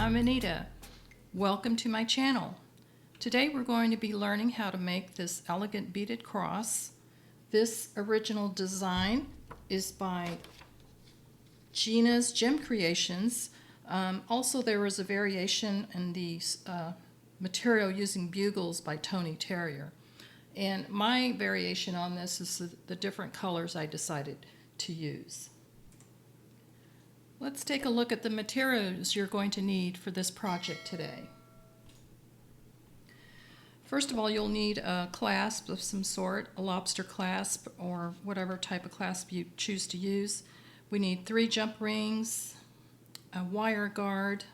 I'm Anita. Welcome to my channel. Today we're going to be learning how to make this elegant beaded cross. This original design is by Gina's Gem Creations. Also there is a variation in the material using bugles by Tony Terrier. And my variation on this is the different colors I decided to use. Let's take a look at the materials you're going to need for this project today. First of all, you'll need a clasp of some sort, a lobster clasp or whatever type of clasp you choose to use. We need 3 jump rings, a wire guard.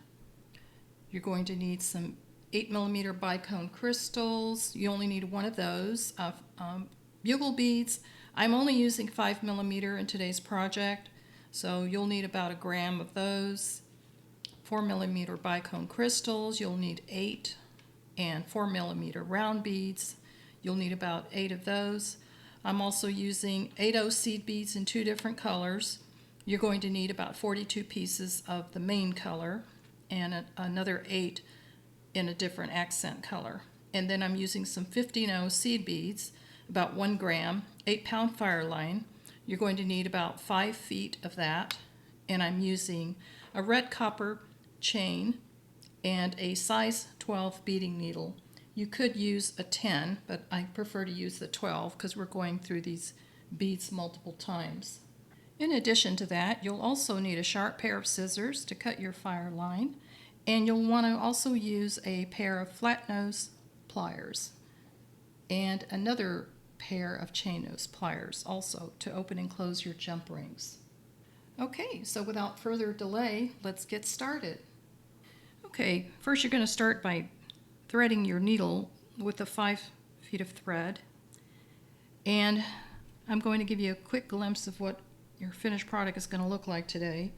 You're going to need some 8mm bicone crystals. You only need 1 of those. Bugle beads. I'm only using 5mm in today's project. So you'll need about 1 gram of those. 4mm bicone crystals, you'll need 8, and 4mm round beads. You'll need about 8 of those. I'm also using 8/0 seed beads in 2 different colors. You're going to need about 42 pieces of the main color and another 8 in a different accent color. And then I'm using some 15/0 seed beads, about 1 gram, 8-pound fireline. You're going to need about 5 feet of that, and I'm using a red copper chain and a size 12 beading needle. You could use a 10, but I prefer to use the 12 because we're going through these beads multiple times. In addition to that, you'll also need a sharp pair of scissors to cut your fire line, and you'll want to also use a pair of flat nose pliers and another pair of chain nose pliers also to open and close your jump rings. Okay, so without further delay, let's get started. Okay, first you're going to start by threading your needle with the 5 feet of thread, and I'm going to give you a quick glimpse of what your finished product is going to look like today.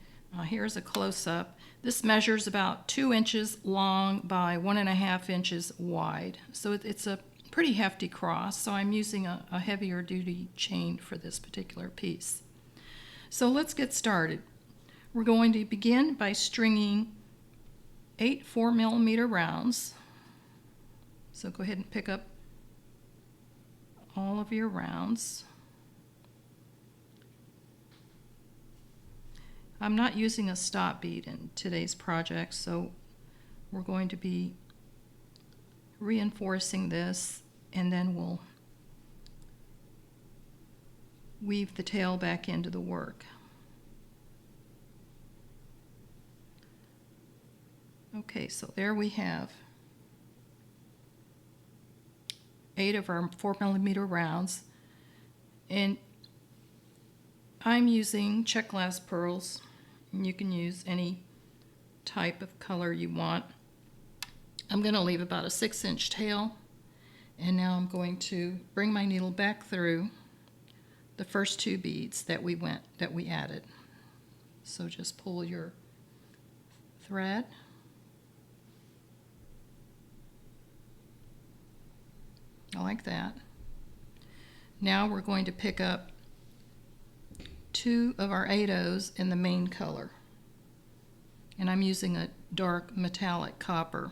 Here's a close-up. This measures about 2 inches long by 1.5 inches wide, so it's a pretty hefty cross, so I'm using a heavier duty chain for this particular piece. So let's get started. We're going to begin by stringing 8 4mm rounds. So go ahead and pick up all of your rounds. I'm not using a stop bead in today's project, so we're going to be reinforcing this, and then we'll weave the tail back into the work. Okay, so there we have 8 of our 4mm rounds, and I'm using check glass pearls, and you can use any type of color you want. I'm going to leave about a 6-inch tail, and now I'm going to bring my needle back through the first 2 beads that we added. So just pull your thread, like that. Now we're going to pick up 2 of our 8/0s in the main color, and I'm using a dark metallic copper.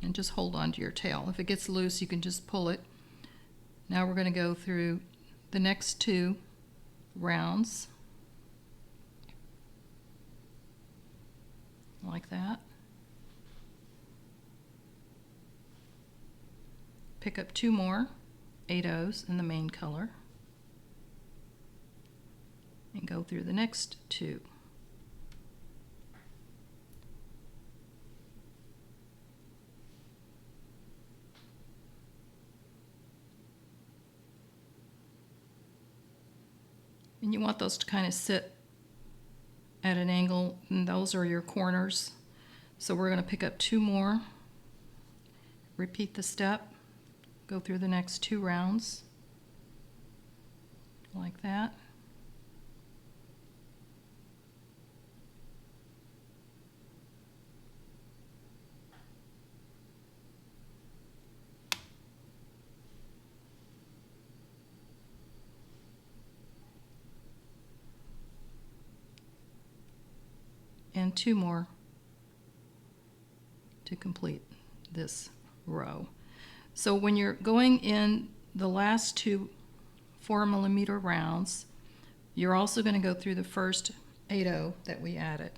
And just hold on to your tail. If it gets loose, you can just pull it. Now we're going to go through the next 2 rounds, like that. Pick up 2 more 8/0s in the main color, and go through the next 2. And you want those to kind of sit at an angle, and those are your corners. So we're going to pick up 2 more, repeat the step, go through the next 2 rounds, like that. And 2 more to complete this row. So when you're going in the last two 4mm rounds, you're also going to go through the first 8/0 that we added.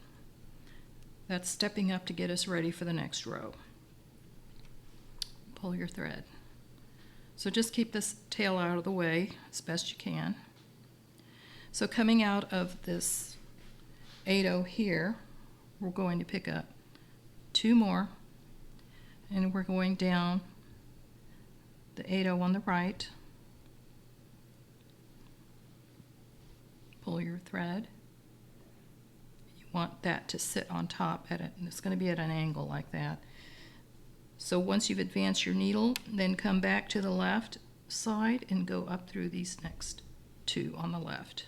That's stepping up to get us ready for the next row. Pull your thread. So just keep this tail out of the way as best you can. So coming out of this 8/0 here, we're going to pick up 2 more, and we're going down the 8/0 on the right. Pull your thread. You want that to sit on top and it's going to be at an angle like that. So once you've advanced your needle, then come back to the left side and go up through these next 2 on the left.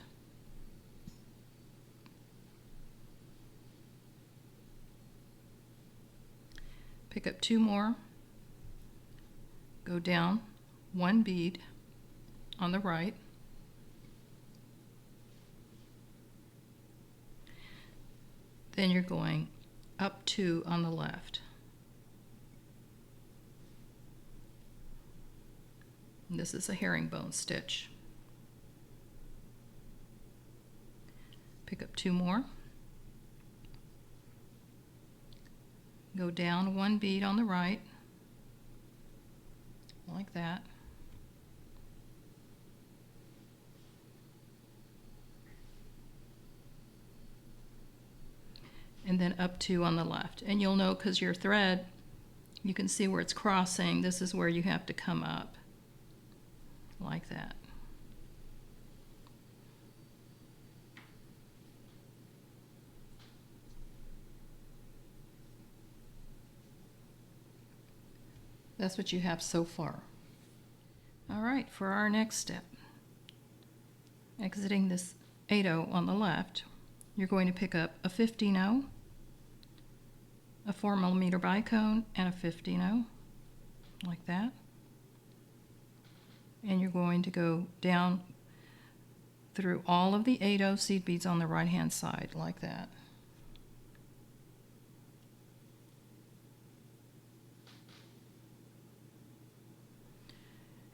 Pick up 2 more, go down 1 bead on the right, then you're going up 2 on the left. And this is a herringbone stitch. Pick up 2 more, go down 1 bead on the right, like that. And then up 2 on the left. And you'll know, because your thread, you can see where it's crossing, this is where you have to come up, like that. That's what you have so far. All right, for our next step, exiting this 8/0 on the left, you're going to pick up a 15/0, a 4mm bicone, and a 15/0, like that. And you're going to go down through all of the 8/0 seed beads on the right hand side, like that.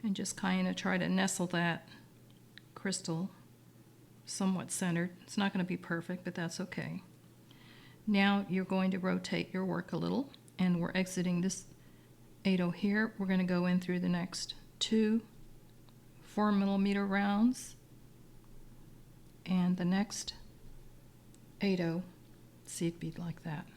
And just kind of try to nestle that crystal somewhat centered. It's not going to be perfect, but that's okay. Now you're going to rotate your work a little, and we're exiting this 8/0 here. We're going to go in through the next 2 4mm rounds and the next 8/0 seed bead, like that.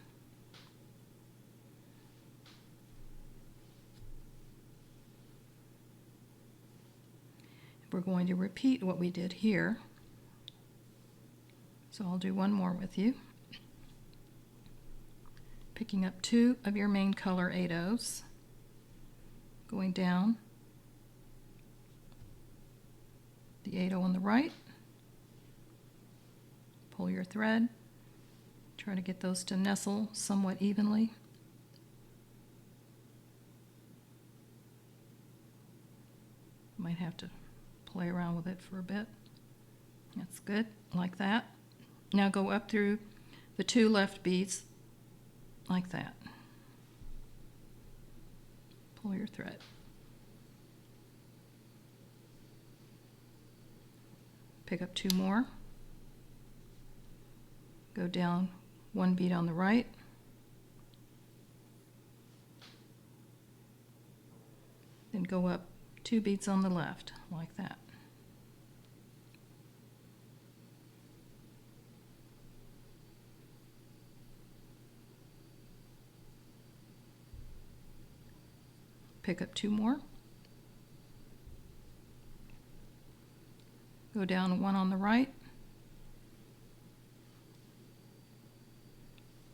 We're going to repeat what we did here. So I'll do one more with you. Picking up 2 of your main color 8/0s, going down the 8/0 on the right, pull your thread, try to get those to nestle somewhat evenly. Might have to play around with it for a bit. That's good, like that. Now go up through the 2 left beads, like that. Pull your thread. Pick up 2 more. Go down 1 bead on the right. Then go up 2 beads on the left, like that. Pick up 2 more. Go down 1 on the right.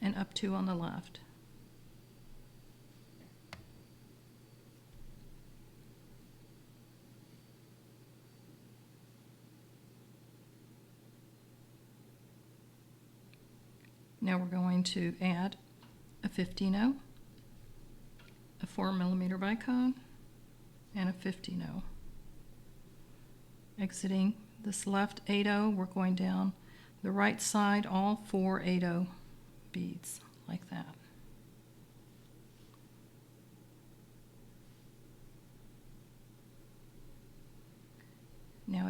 And up 2 on the left. Now we're going to add a 15/0, a 4mm bicone, and a 15/0. Exiting this left 8/0, we're going down the right side, all 4 8/0 beads, like that.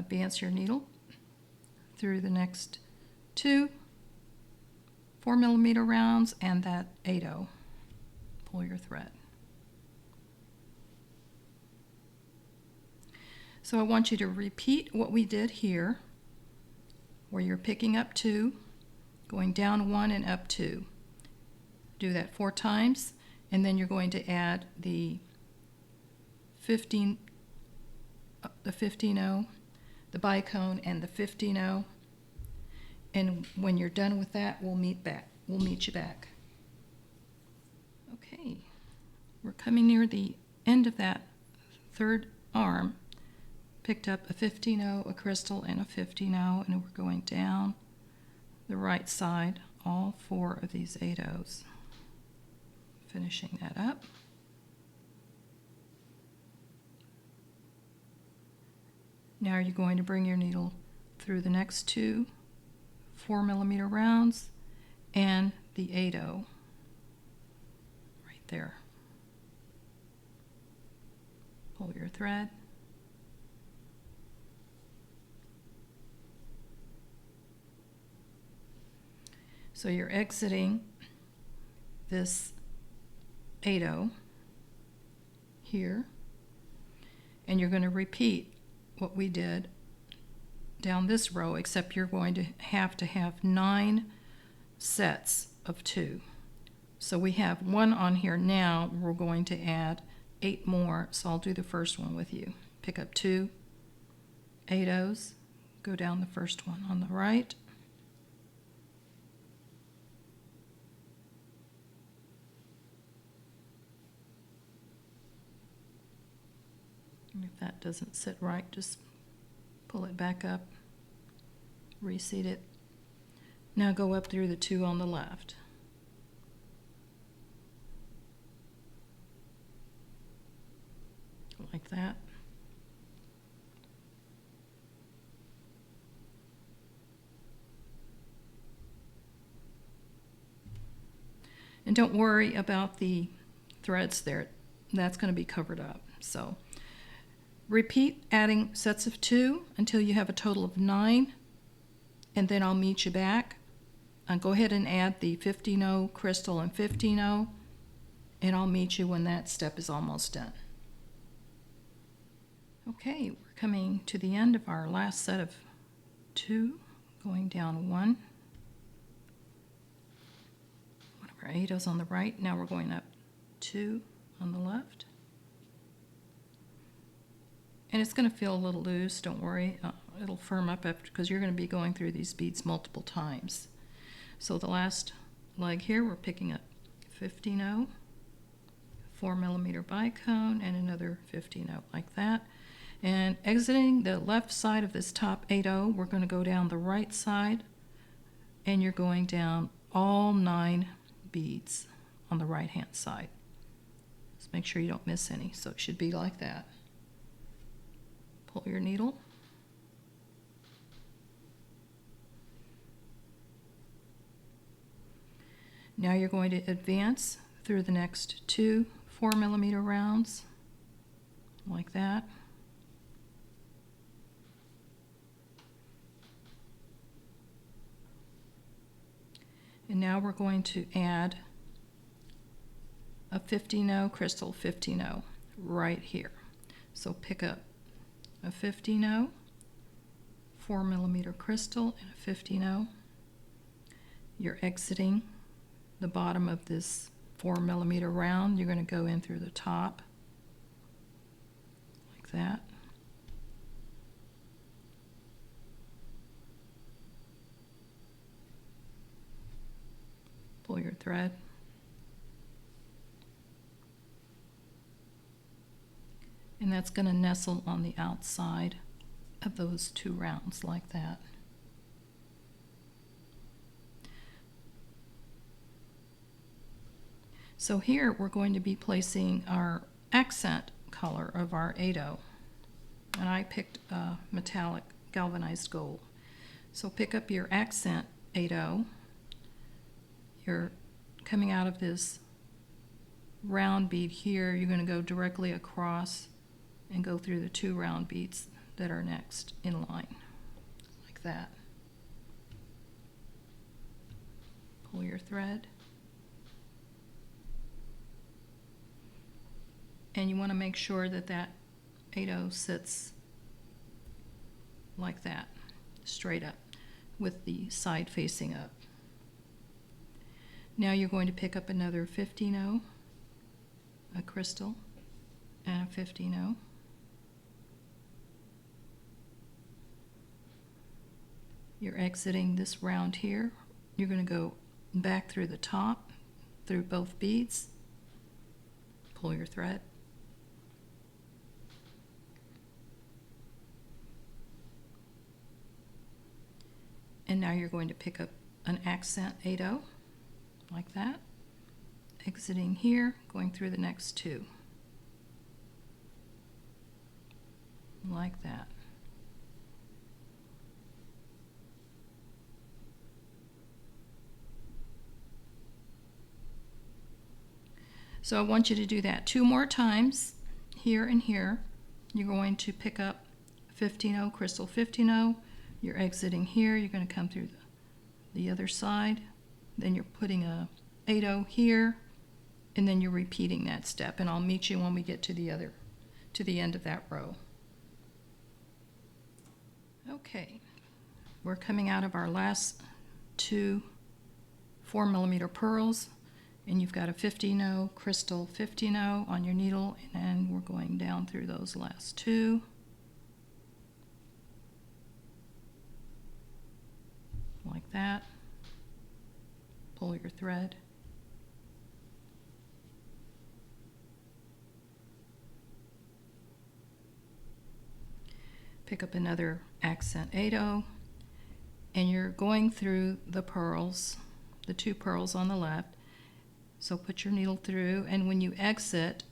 advance your needle through the next 2 4mm rounds and that 8/0. Pull your thread. So I want you to repeat what we did here, where you're picking up 2, going down 1 and up 2. Do that 4 times, and then you're going to add the 15/0, the bicone, and the 15/0. And when you're done with that, we'll meet you back. Okay, we're coming near the end of that third arm. Picked up a 15/0, a crystal, and a 15/0, and we're going down the right side, all 4 of these 8/0s. Finishing that up. Now you're going to bring your needle through the next 2 4mm rounds and the 8/0 right there. Pull your thread. So you're exiting this 8/0 here, and you're going to repeat what we did down this row, except you're going to have 9 sets of 2. So we have 1 on here now. We're going to add 8 more, so I'll do the first one with you. Pick up 2 8/0s, go down the first one on the right, and if that doesn't sit right, just pull it back up, reseat it. Now go up through the 2 on the left. Like that. And don't worry about the threads there. That's going to be covered up. So repeat adding sets of 2 until you have a total of 9, and then I'll meet you back. Go ahead and add the 15/0 crystal and 15/0, and I'll meet you when that step is almost done. Okay, we're coming to the end of our last set of 2, going down 1. One of our 8/0s on the right. Now we're going up 2 on the left. And it's going to feel a little loose, don't worry. It'll firm up after, because you're going to be going through these beads multiple times. So the last leg here, we're picking up 15/0, 4mm bicone, and another 15/0 like that. And exiting the left side of this top 8/0, we're going to go down the right side, and you're going down all 9 beads on the right hand side. Just make sure you don't miss any, so it should be like that. Pull your needle. Now you're going to advance through the next 2 4mm rounds, like that. And now we're going to add a 15/0 crystal 15/0 right here. So pick up a 15/0, 4mm crystal, and a 15/0. You're exiting the bottom of this 4mm round. You're going to go in through the top, like that. Pull your thread. And that's going to nestle on the outside of those 2 rounds like that. So here we're going to be placing our accent color of our 8/0. And I picked metallic galvanized gold. So pick up your accent 8/0. You're coming out of this round bead here. You're going to go directly across and go through the 2 round beads that are next in line, like that. Pull your thread. And you want to make sure that that 8/0 sits like that, straight up, with the side facing up. Now you're going to pick up another 15/0, a crystal, and a 15/0. You're exiting this round here. You're going to go back through the top, through both beads, pull your thread, and now you're going to pick up an accent 8/0 like that, exiting here, going through the next two like that. So I want you to do that 2 more times, here and here. You're going to pick up 15/0, crystal 15/0. You're exiting here. You're going to come through the other side. Then you're putting a 8/0 here, and then you're repeating that step. And I'll meet you when we get to the end of that row. Okay, we're coming out of our last 2 4mm pearls. And you've got a 15/0, crystal 15/0 on your needle, and we're going down through those last 2. Like that. Pull your thread. Pick up another accent 8/0, and you're going through the pearls, the 2 pearls on the left. So put your needle through, and when you exit,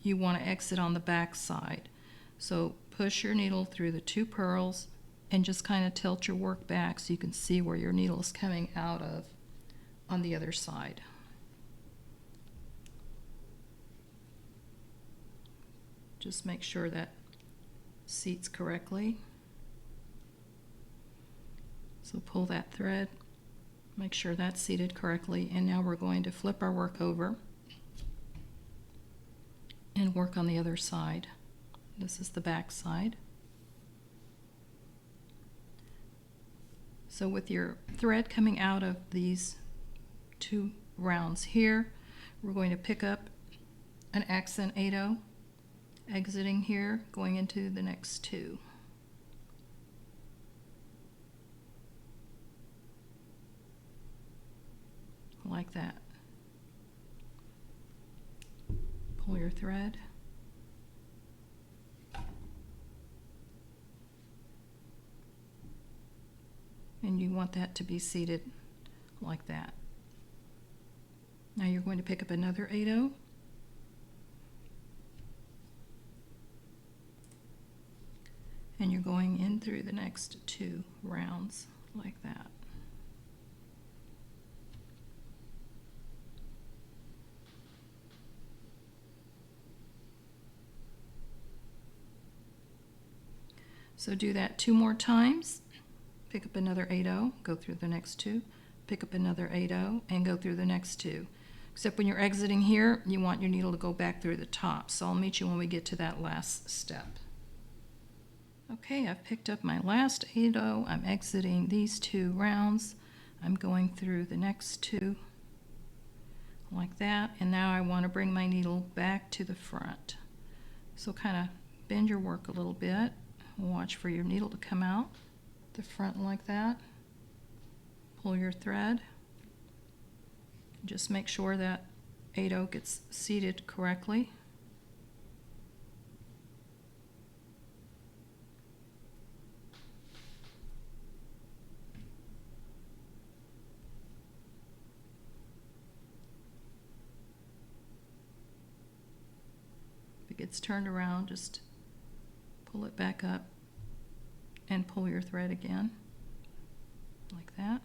you want to exit on the back side. So push your needle through the 2 pearls and just kind of tilt your work back so you can see where your needle is coming out of on the other side. Just make sure that seats correctly. So pull that thread. Make sure that's seated correctly, and now we're going to flip our work over and work on the other side. This is the back side. So with your thread coming out of these 2 rounds here, we're going to pick up an accent 8/0, exiting here, going into the next 2. Like that. Pull your thread. And you want that to be seated like that. Now you're going to pick up another 8/0. And you're going in through the next 2 rounds like that. So do that 2 more times. Pick up another 8/0, go through the next 2, pick up another 8/0, and go through the next 2. Except when you're exiting here, you want your needle to go back through the top. So I'll meet you when we get to that last step. Okay, I've picked up my last 8/0. I'm exiting these 2 rounds. I'm going through the next 2 like that, and now I want to bring my needle back to the front. So kind of bend your work a little bit. Watch for your needle to come out the front like that. Pull your thread. Just make sure that 8/0 gets seated correctly. If it gets turned around, just pull it back up and pull your thread again, like that.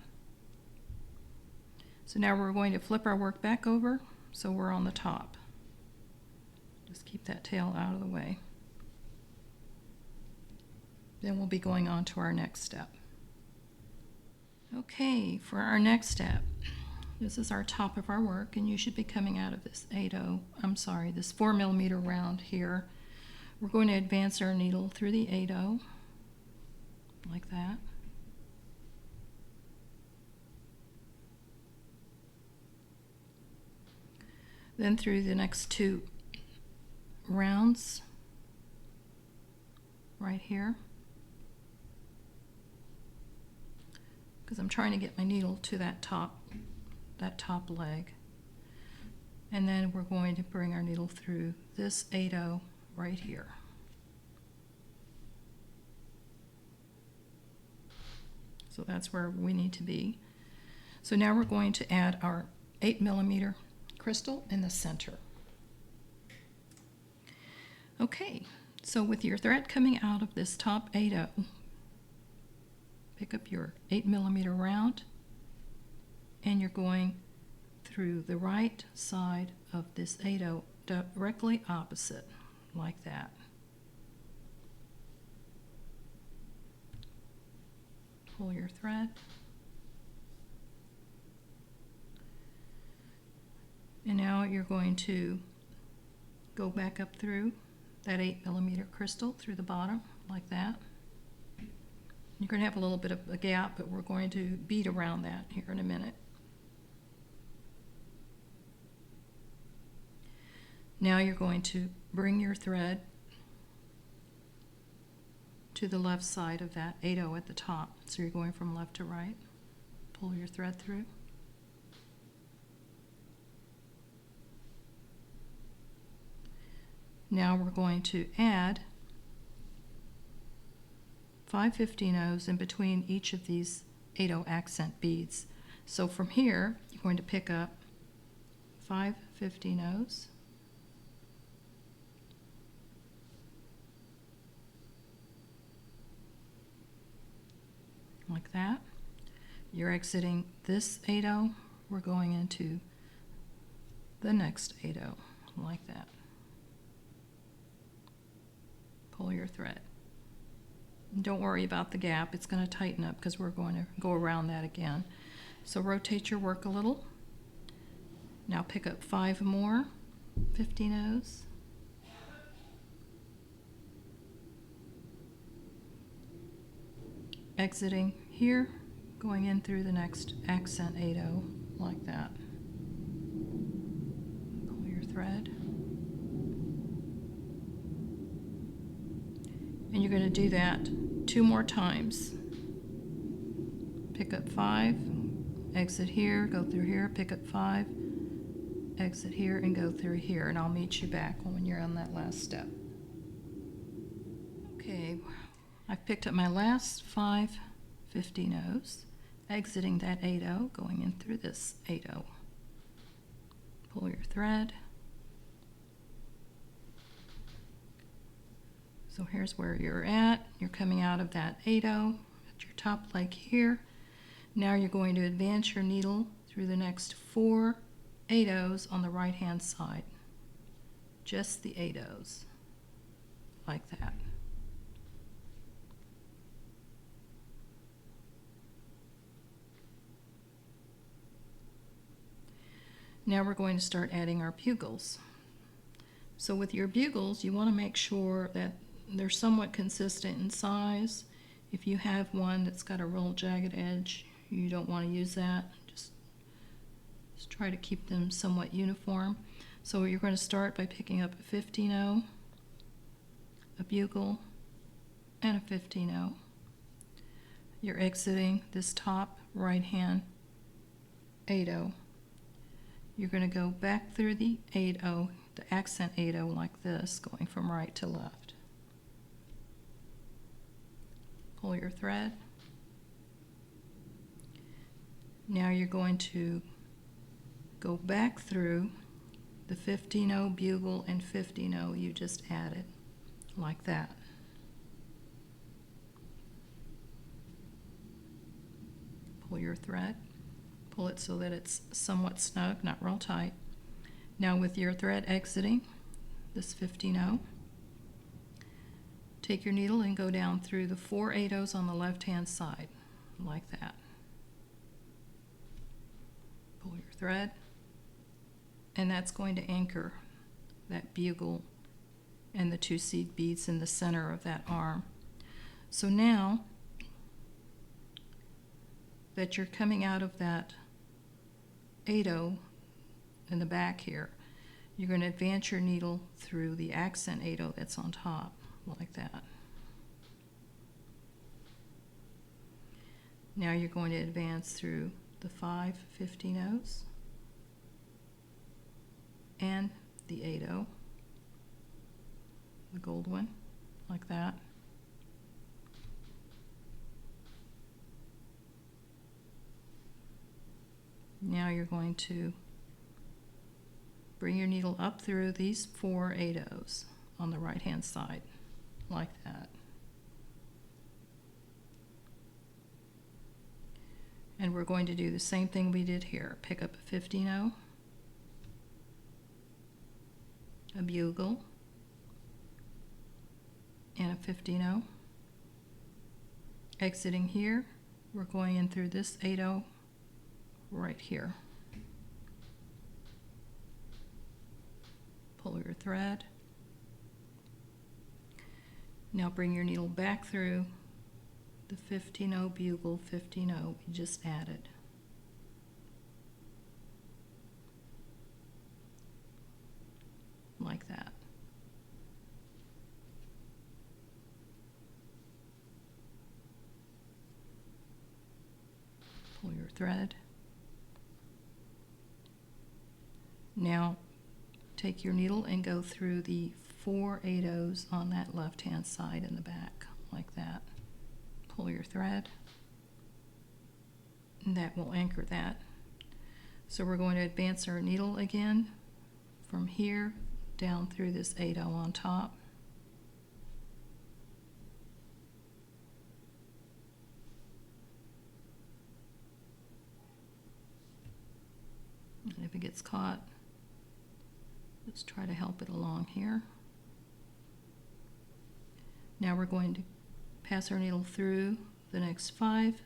So now we're going to flip our work back over so we're on the top. Just keep that tail out of the way. Then we'll be going on to our next step. Okay, for our next step, this is our top of our work, and you should be coming out of this this 4mm round here. We're going to advance our needle through the 8/0, like that. Then through the next 2 rounds, right here, because I'm trying to get my needle to that top leg. And then we're going to bring our needle through this 8/0 right here. So that's where we need to be. So now we're going to add our 8mm crystal in the center. Okay, so with your thread coming out of this top 8/0, pick up your 8mm round, and you're going through the right side of this 8/0 directly opposite, like that. Pull your thread, and now you're going to go back up through that 8mm crystal through the bottom, like that. You're going to have a little bit of a gap, but we're going to bead around that here in a minute. Now you're going to bring your thread to the left side of that 8/0 at the top. So you're going from left to right. Pull your thread through. Now we're going to add 5 15/0s in between each of these 8/0 accent beads. So from here, you're going to pick up 5 15/0s, like that. You're exiting this 8/0, we're going into the next 8/0, like that. Pull your thread. Don't worry about the gap, it's going to tighten up because we're going to go around that again. So rotate your work a little. Now pick up 5 more 15/0s. Exiting here, going in through the next accent 8/0, like that. Pull your thread. And you're going to do that 2 more times. Pick up 5, exit here, go through here, pick up 5, exit here, and go through here. And I'll meet you back when you're on that last step. Okay, I've picked up my last 5 15/0s, exiting that 8/0, going in through this 8/0. Pull your thread. So here's where you're at. You're coming out of that 8/0 at your top leg here. Now you're going to advance your needle through the next 4 8/0s on the right hand side. Just the 8/0s, like that. Now we're going to start adding our bugles. So with your bugles, you want to make sure that they're somewhat consistent in size. If you have one that's got a real jagged edge, you don't want to use that. Just try to keep them somewhat uniform. So you're going to start by picking up a 15/0, a bugle, and a 15/0. You're exiting this top right hand 8/0. You're going to go back through the 8/0, the accent 8/0 like this, going from right to left. Pull your thread. Now you're going to go back through the 15/0 bugle and 15/0 you just added, like that. Pull your thread. Pull it so that it's somewhat snug, not real tight. Now with your thread exiting this 15/0, Take your needle and go down through the 4/8 on the left-hand side, like that. Pull your thread, and that's going to anchor that bugle and the 2 seed beads in the center of that arm. So now that you're coming out of that 8/0 in the back here, you're going to advance your needle through the accent 8/0 that's on top, like that. Now you're going to advance through the 5 15/0s and the 8/0, the gold one, like that. Now you're going to bring your needle up through these 4 8/0s on the right hand side, like that. And we're going to do the same thing we did here. Pick up a 15/0, a bugle, and a 15/0. Exiting here, we're going in through this 8/0 right here. Pull your thread. Now bring your needle back through the 15/0 bugle 15/0 we just added. Like that. Pull your thread. Now take your needle and go through the 4 8/0s on that left hand side in the back, like that. Pull your thread, and that will anchor that. So we're going to advance our needle again from here down through this 8/0 on top. And if it gets caught, let's try to help it along here. Now we're going to pass our needle through the next 5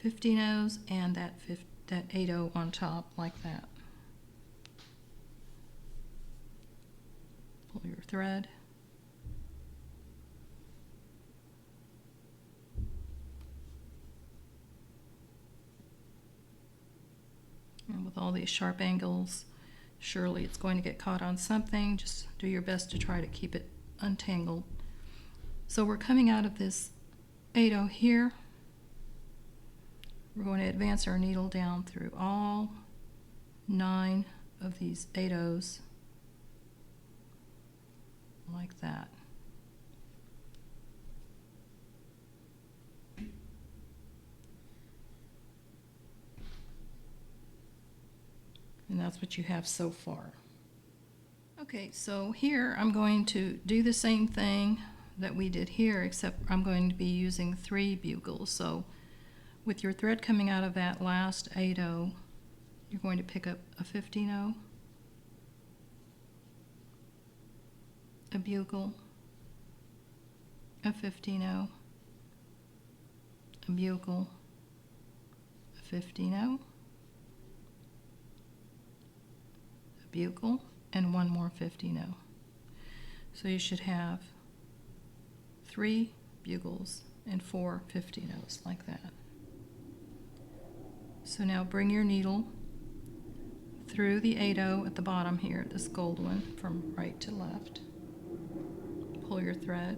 15/0s and that 8/0 on top, like that. Pull your thread. And with all these sharp angles, surely it's going to get caught on something. Just do your best to try to keep it untangled. So we're coming out of this 8/0 here. We're going to advance our needle down through all 9 of these 8/0s, like that. And that's what you have so far. Okay, so here I'm going to do the same thing that we did here, except I'm going to be using 3 bugles. So with your thread coming out of that last 8/0, you're going to pick up a 15/0, a bugle, a 15/0, a bugle, a 15/0, a bugle, and one more 15/0. So you should have 3 bugles and 4 15/0s, like that. So now bring your needle through the 8/0 at the bottom here, this gold one, from right to left. Pull your thread.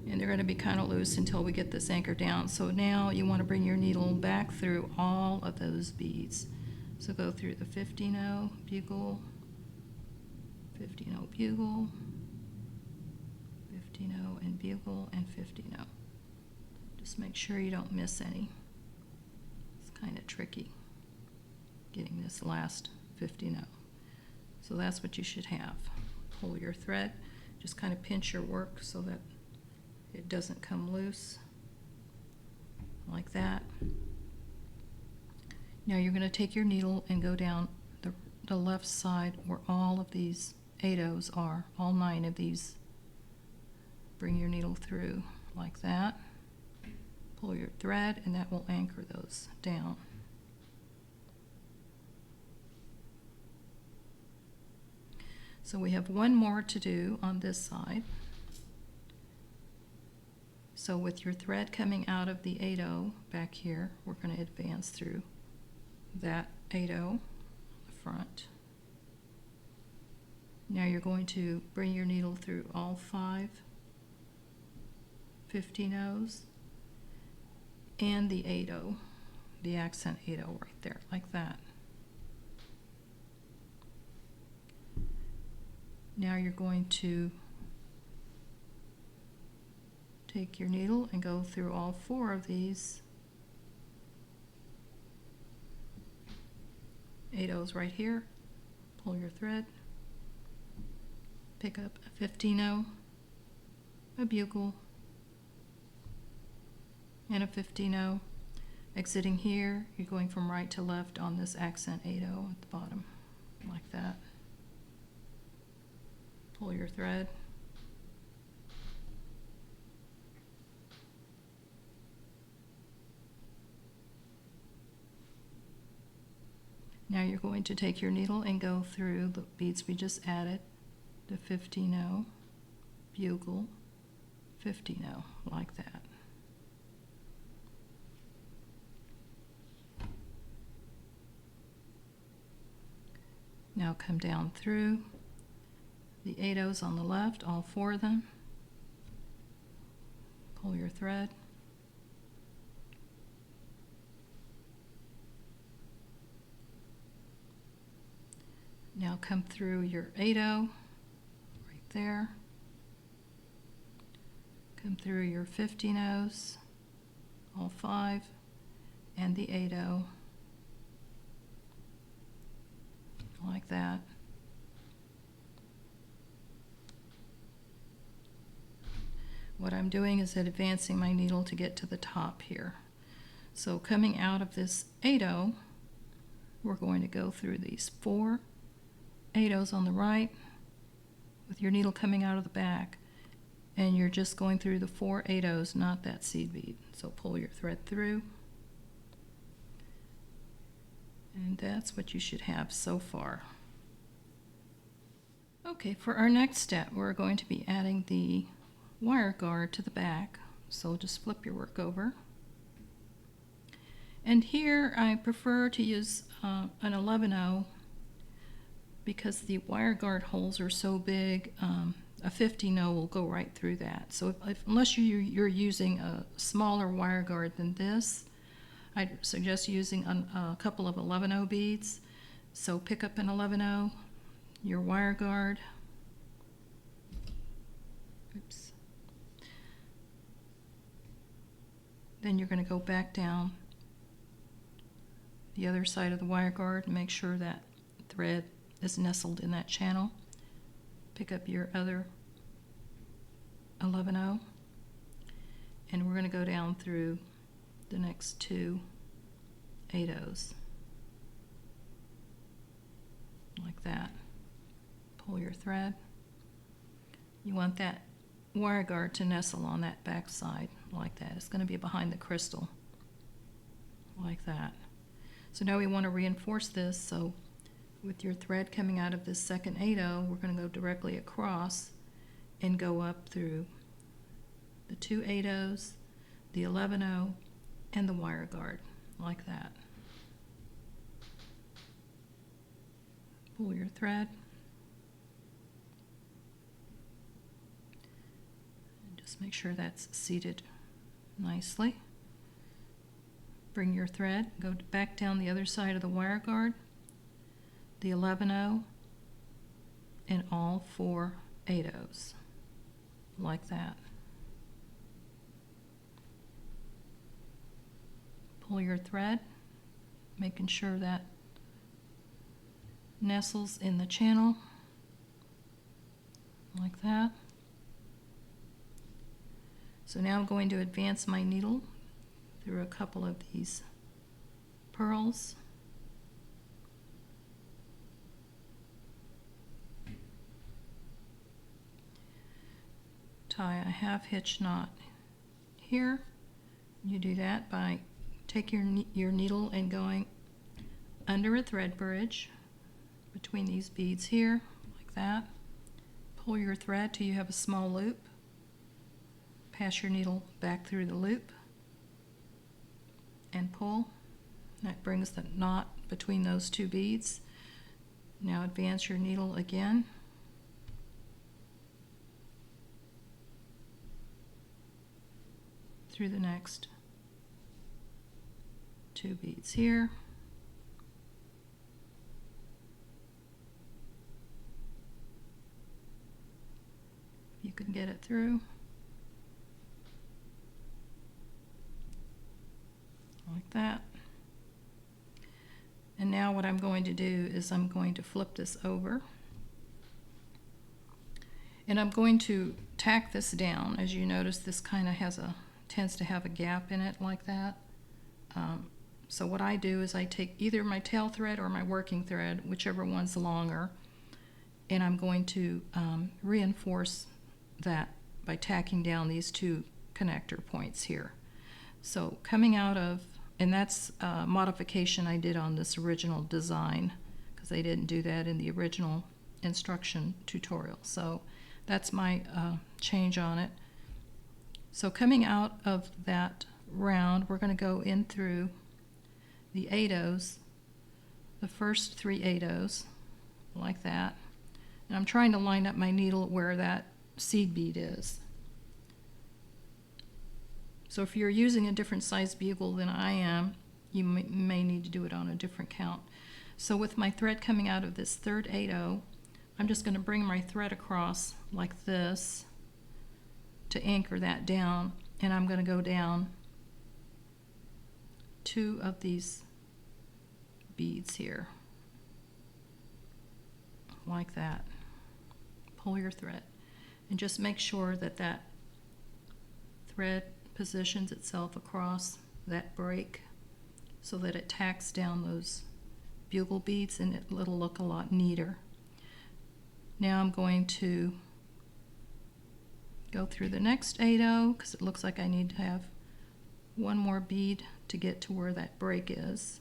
And they're going to be kind of loose until we get this anchor down. So now you want to bring your needle back through all of those beads. So go through the 15/0 bugle, 15/0 bugle, 15/0 and bugle, and 15/0. Just make sure you don't miss any. It's kind of tricky getting this last 15/0. So that's what you should have. Pull your thread, just kind of pinch your work so that it doesn't come loose, like that. Now you're going to take your needle and go down the left side where all of these 8/0s are, all 9 of these. Bring your needle through like that. Pull your thread and that will anchor those down. So we have one more to do on this side. So with your thread coming out of the 8/0 back here, we're going to advance through that 8/0 front. Now you're going to bring your needle through all 5 15/0s and the 8/0, the accent 8/0 right there, like that. Now you're going to take your needle and go through all 4 of these 8/0s right here. Pull your thread, pick up a 15/0, a bugle, and a 15/0. Exiting here, you're going from right to left on this accent 8/0 at the bottom, like that. Pull your thread. Now you're going to take your needle and go through the beads we just added, the 15/0, bugle, 15/0, like that. Now come down through the 8/0s on the left, all 4 of them. Pull your thread. Now come through your 8/0 right there. Come through your 15/0s, all 5, and the 8/0, like that. What I'm doing is advancing my needle to get to the top here. So coming out of this 8/0, we're going to go through these 4 8/0s on the right with your needle coming out of the back, and you're just going through the 4 8/0s, not that seed bead. So pull your thread through, and that's what you should have so far. Okay, for our next step, we're going to be adding the wire guard to the back. So just flip your work over. And here I prefer to use an 11/0 because the wire guard holes are so big. A 15/0 will go right through that. So unless you're using a smaller wire guard than this, I'd suggest using a couple of 11/0 beads. So pick up an 11/0, your wire guard. Oops. Then you're going to go back down the other side of the wire guard and make sure that thread is nestled in that channel. Pick up your other 11/0, and we're going to go down through the next 2 8/0s, like that. Pull your thread. You want that wire guard to nestle on that back side, like that. It's going to be behind the crystal, like that. So now we want to reinforce this, so with your thread coming out of this second 8/0, we're going to go directly across and go up through the 2 8/0s, the 11/0, and the wire guard, like that. Pull your thread. And just make sure that's seated nicely. Bring your thread, go back down the other side of the wire guard, the 11/0, and all 4 8/0s, like that. Pull your thread, making sure that nestles in the channel, like that. So now I'm going to advance my needle through a couple of these pearls, tie a half hitch knot here. You do that by taking your needle and going under a thread bridge between these beads here, like that. Pull your thread till you have a small loop. Pass your needle back through the loop and pull. That brings the knot between those two beads. Now advance your needle again. Through the next two beads here. You can get it through like that. And now what I'm going to do is I'm going to flip this over, and I'm going to tack this down. As you notice, this kind of tends to have a gap in it like that. So what I do is I take either my tail thread or my working thread, whichever one's longer, and I'm going to reinforce that by tacking down these two connector points here. So coming out of, and that's a modification I did on this original design, because they didn't do that in the original instruction tutorial. So that's my change on it. So coming out of that round, we're going to go in through the 8/0s, the first 3 8/0s, like that. And I'm trying to line up my needle where that seed bead is. So if you're using a different size bugle than I am, you may need to do it on a different count. So with my thread coming out of this third 8/0, I'm just going to bring my thread across like this to anchor that down, and I'm going to go down 2 of these beads here, like that. Pull your thread, and just make sure that that thread positions itself across that break so that it tacks down those bugle beads, and it'll look a lot neater. Now I'm going to go through the next 8/0 because it looks like I need to have one more bead to get to where that break is.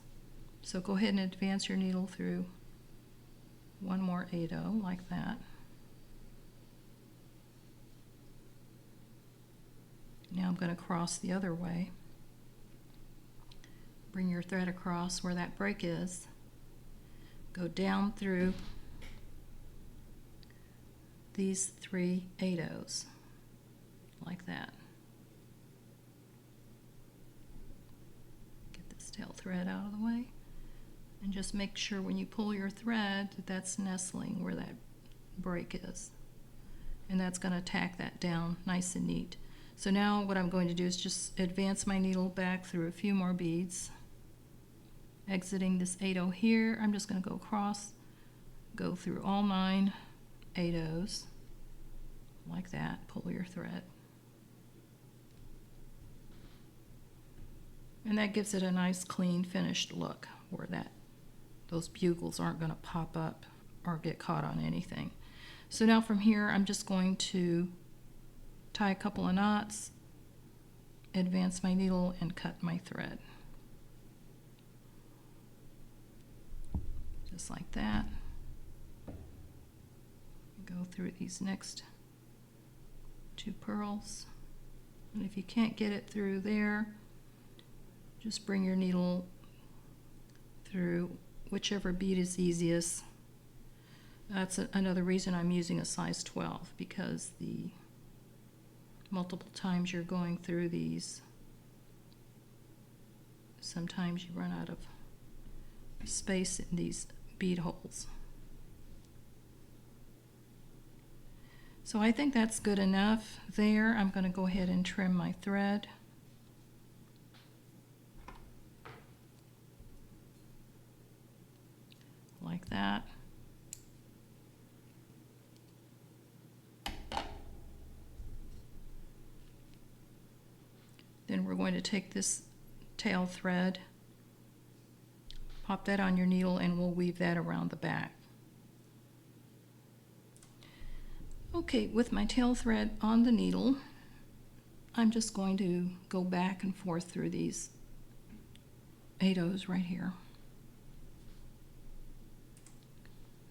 So go ahead and advance your needle through one more 8/0 like that. Now I'm going to cross the other way. Bring your thread across where that break is. Go down through these 3 8/0s like that. Get this tail thread out of the way, and just make sure when you pull your thread that that's nestling where that break is, and that's going to tack that down nice and neat. So now what I'm going to do is just advance my needle back through a few more beads. Exiting this 8/0 here, I'm just going to go across, go through all 9 8/0s like that, pull your thread. And that gives it a nice clean finished look where those bugles aren't going to pop up or get caught on anything. So now from here I'm just going to tie a couple of knots, advance my needle, and cut my thread. Just like that. Go through these next 2 pearls. And if you can't get it through there, just bring your needle through whichever bead is easiest. That's another reason I'm using a size 12, because the multiple times you're going through these, sometimes you run out of space in these bead holes. So I think that's good enough there. I'm going to go ahead and trim my thread. Like that. Then we're going to take this tail thread, pop that on your needle, and we'll weave that around the back. Okay, with my tail thread on the needle, I'm just going to go back and forth through these 8/0s right here.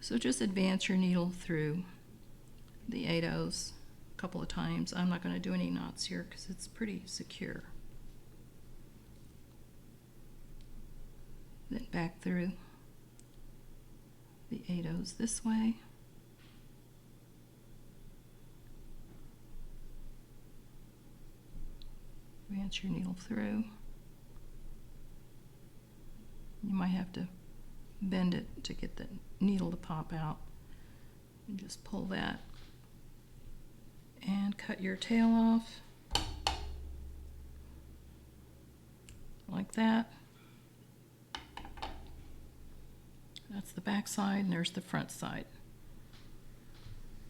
So just advance your needle through the 8/0s a couple of times. I'm not going to do any knots here because it's pretty secure. Then back through the 8/0s this way. Advance your needle through. You might have to bend it to get the needle to pop out. And just pull that and cut your tail off like that. That's the back side and there's the front side.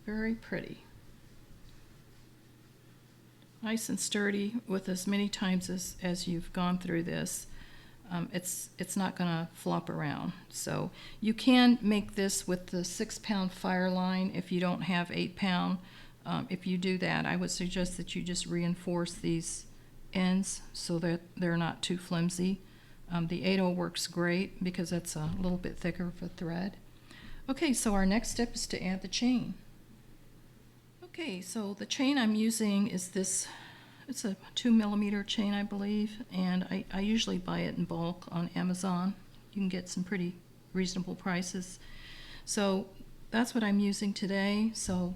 Very pretty. Nice and sturdy with as many times as you've gone through this. It's not going to flop around. So you can make this with the 6-pound fireline if you don't have 8-pound. If you do that, I would suggest that you just reinforce these ends so that they're not too flimsy. The 8/0 works great because it's a little bit thicker of a thread. Okay, so our next step is to add the chain. Okay, so the chain I'm using is this. It's a 2mm chain, I believe, and I usually buy it in bulk on Amazon. You can get some pretty reasonable prices. So that's what I'm using today, so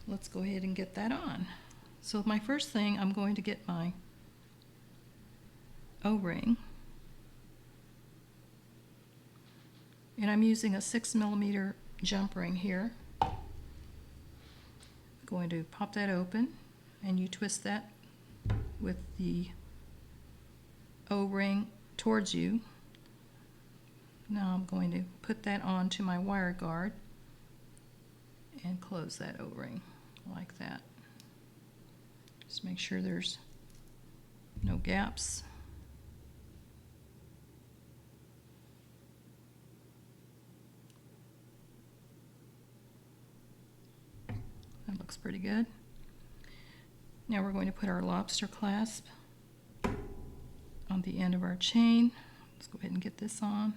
let's go ahead and get that on. So my first thing, I'm going to get my O-ring, and I'm using a 6mm jump ring here. I'm going to pop that open, and you twist that with the O-ring towards you. Now I'm going to put that onto my wire guard and close that O-ring like that. Just make sure there's no gaps. That looks pretty good. Now we're going to put our lobster clasp on the end of our chain. Let's go ahead and get this on.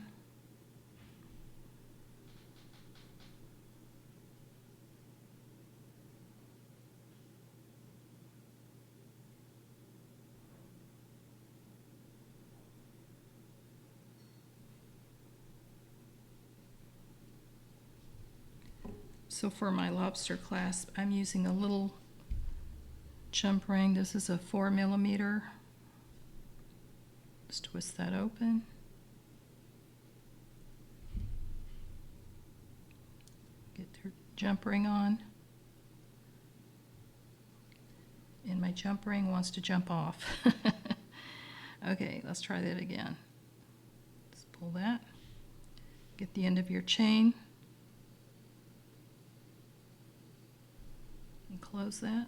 So for my lobster clasp, I'm using a little jump ring. This is a 4mm. Just twist that open. Get their jump ring on. And my jump ring wants to jump off. Okay, let's try that again. Let's pull that. Get the end of your chain. And close that.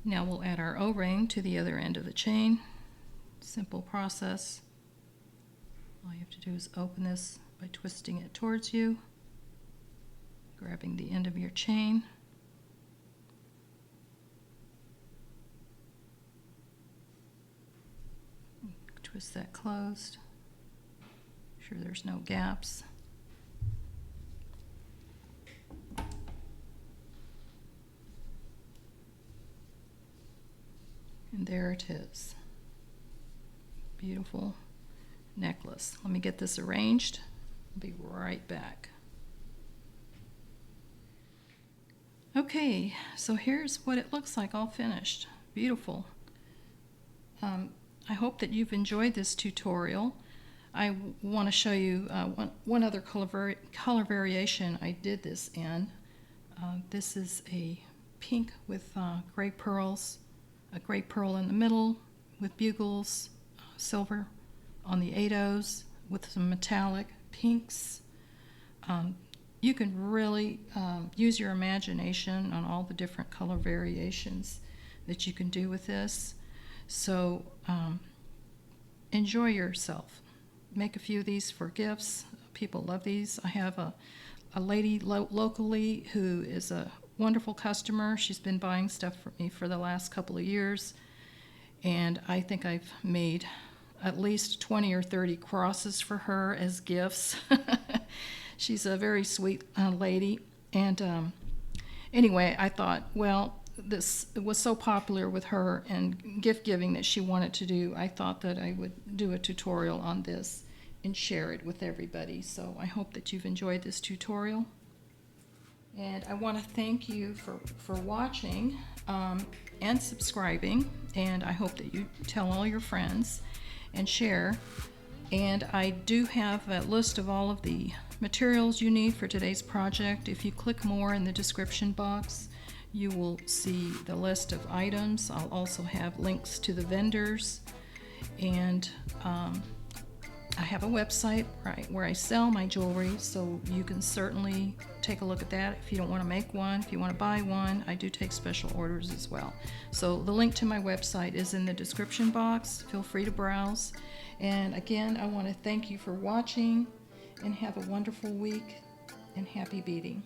Now we'll add our O-ring to the other end of the chain. Simple process. All you have to do is open this by twisting it towards you, grabbing the end of your chain. Twist that closed. Make sure there's no gaps. And there it is. Beautiful necklace. Let me get this arranged. I'll be right back. Okay, so here's what it looks like all finished. Beautiful. I hope that you've enjoyed this tutorial. I want to show you one other color variation I did this in. This is a pink with gray pearls. A gray pearl in the middle with bugles, silver on the 8/0s with some metallic pinks. You can really use your imagination on all the different color variations that you can do with this. So enjoy yourself. Make a few of these for gifts, People love these. I have a lady locally who is a wonderful customer. She's been buying stuff from me for the last couple of years, and I think I've made at least 20 or 30 crosses for her as gifts. She's a very sweet lady, and anyway, I thought, well, this was so popular with her and gift giving that she wanted to do. I thought that I would do a tutorial on this and share it with everybody. So I hope that you've enjoyed this tutorial. And I want to thank you for watching and subscribing. And I hope that you tell all your friends and share. And I do have a list of all of the materials you need for today's project. If you click more in the description box, you will see the list of items. I'll also have links to the vendors, and I have a website where I sell my jewelry, so you can certainly take a look at that if you don't want to make one. If you want to buy one, I do take special orders as well. So the link to my website is in the description box. Feel free to browse. And again, I want to thank you for watching, and have a wonderful week, and happy beading.